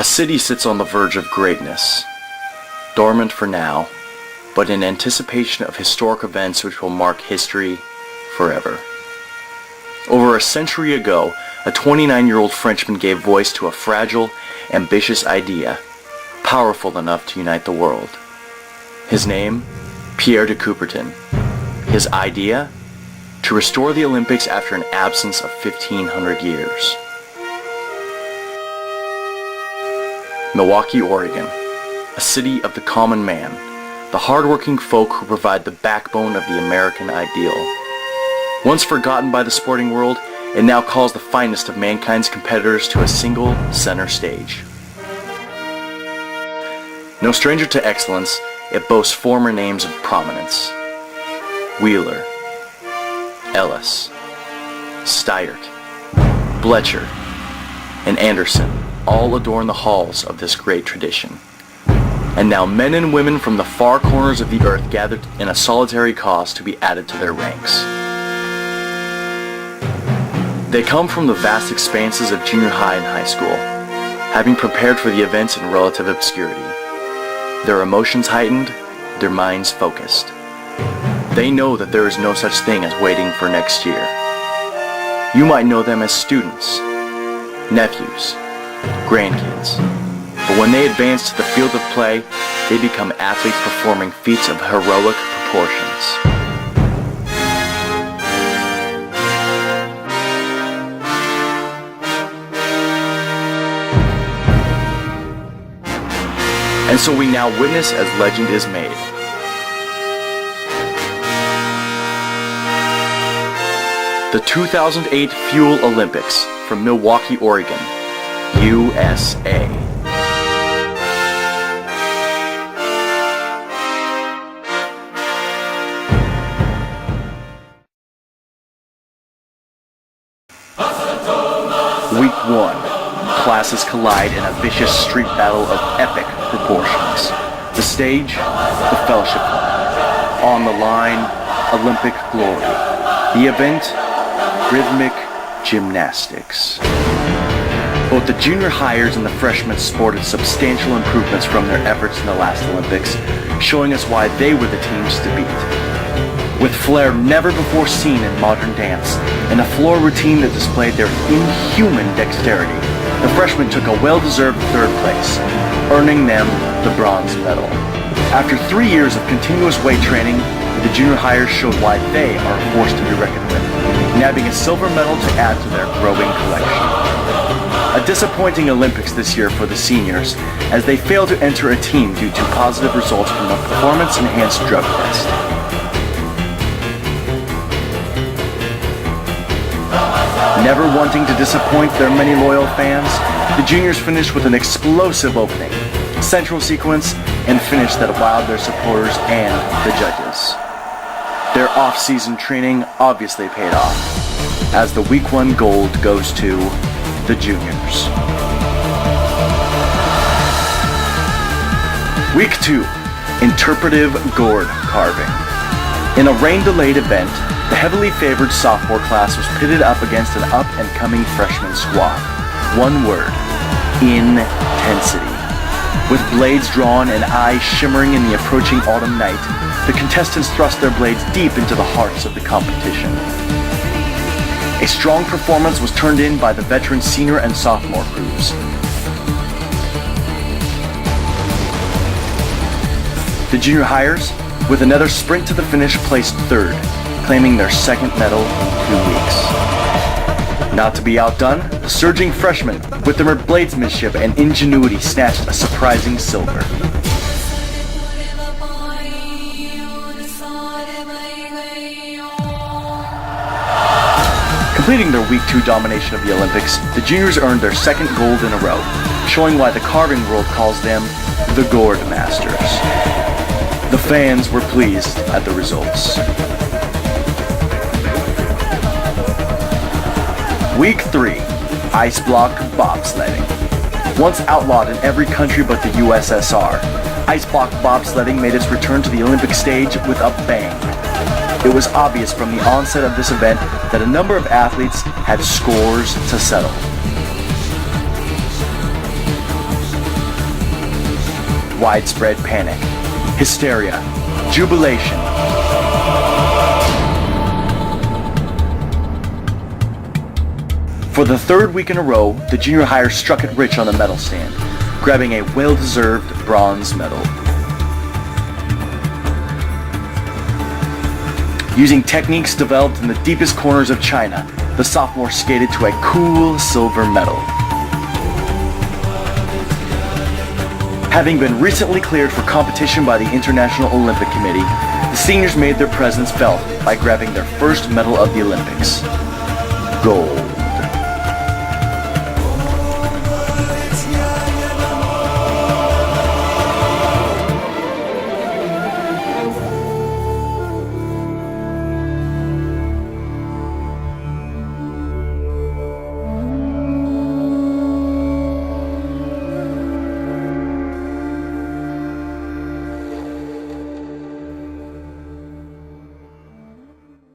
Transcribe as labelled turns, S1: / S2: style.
S1: city sits on the verge of greatness, dormant for now, but in anticipation of historic events which will mark history forever. Over a century ago, a 29-year-old Frenchman gave voice to a fragile, ambitious idea, powerful enough to unite the world. His name, Pierre de Coubertin. His idea, to restore the Olympics after an absence of 1,500 years. Milwaukee, Oregon, a city of the common man, the hard-working folk who provide the backbone of the American ideal. Once forgotten by the sporting world, it now calls the finest of mankind's competitors to a single center stage. No stranger to excellence, it boasts former names of prominence. Wheeler, Ellis, Steyert, Bletcher, and Anderson all adorn the halls of this great tradition. And now men and women from the far corners of the earth gathered in a solitary cause to be added to their ranks. They come from the vast expanses of junior high and high school, having prepared for the events in relative obscurity. Their emotions heightened, their minds focused. They know that there is no such thing as waiting for next year. You might know them as students, nephews, grandkids, but when they advance to the field of play, they become athletes performing feats of heroic proportions. And so we now witness as legend is made. The 2008 Fuel Olympics from Milwaukee, Oregon, USA. Week 1. Classes collide in a vicious street battle of epic proportions. The stage, the fellowship hall. On the line, Olympic glory. The event, rhythmic gymnastics. Both the junior hires and the freshmen sported substantial improvements from their efforts in the last Olympics, showing us why they were the teams to beat. With flair never before seen in modern dance, and a floor routine that displayed their inhuman dexterity, the freshmen took a well-deserved third place, earning them the bronze medal. After 3 years of continuous weight training, the junior hires showed why they are a force to be reckoned with, nabbing a silver medal to add to their growing collection. A disappointing Olympics this year for the seniors, as they failed to enter a team due to positive results from a performance-enhanced drug test. Never wanting to disappoint their many loyal fans, the juniors finished with an explosive opening, central sequence, and finish that wowed their supporters and the judges. Their off-season training obviously paid off, as the Week 1 gold goes to the juniors. Week 2, interpretive gourd carving. In a rain-delayed event, the heavily favored sophomore class was pitted up against an up-and-coming freshman squad. One word, intensity. With blades drawn and eyes shimmering in the approaching autumn night, the contestants thrust their blades deep into the hearts of the competition. A strong performance was turned in by the veteran senior and sophomore crews. The junior hires, with another sprint to the finish, placed third, claiming their second medal in 2 weeks. Not to be outdone, the surging freshmen, with their bladesmanship and ingenuity, snatched a surprising silver. Completing their Week 2 domination of the Olympics, the juniors earned their second gold in a row, showing why the carving world calls them the Gourd Masters. The fans were pleased at the results. Week 3, Ice Block Bobsledding. Once outlawed in every country but the USSR, Ice Block Bobsledding made its return to the Olympic stage with a bang. It was obvious from the onset of this event that a number of athletes had scores to settle. widespread panic, hysteria, jubilation. For the third week in a row, the junior hires struck it rich on the medal stand, grabbing a well-deserved bronze medal. Using techniques developed in the deepest corners of China, the sophomores skated to a cool silver medal. Having been recently cleared for competition by the International Olympic Committee, the seniors made their presence felt by grabbing their first medal of the Olympics: gold.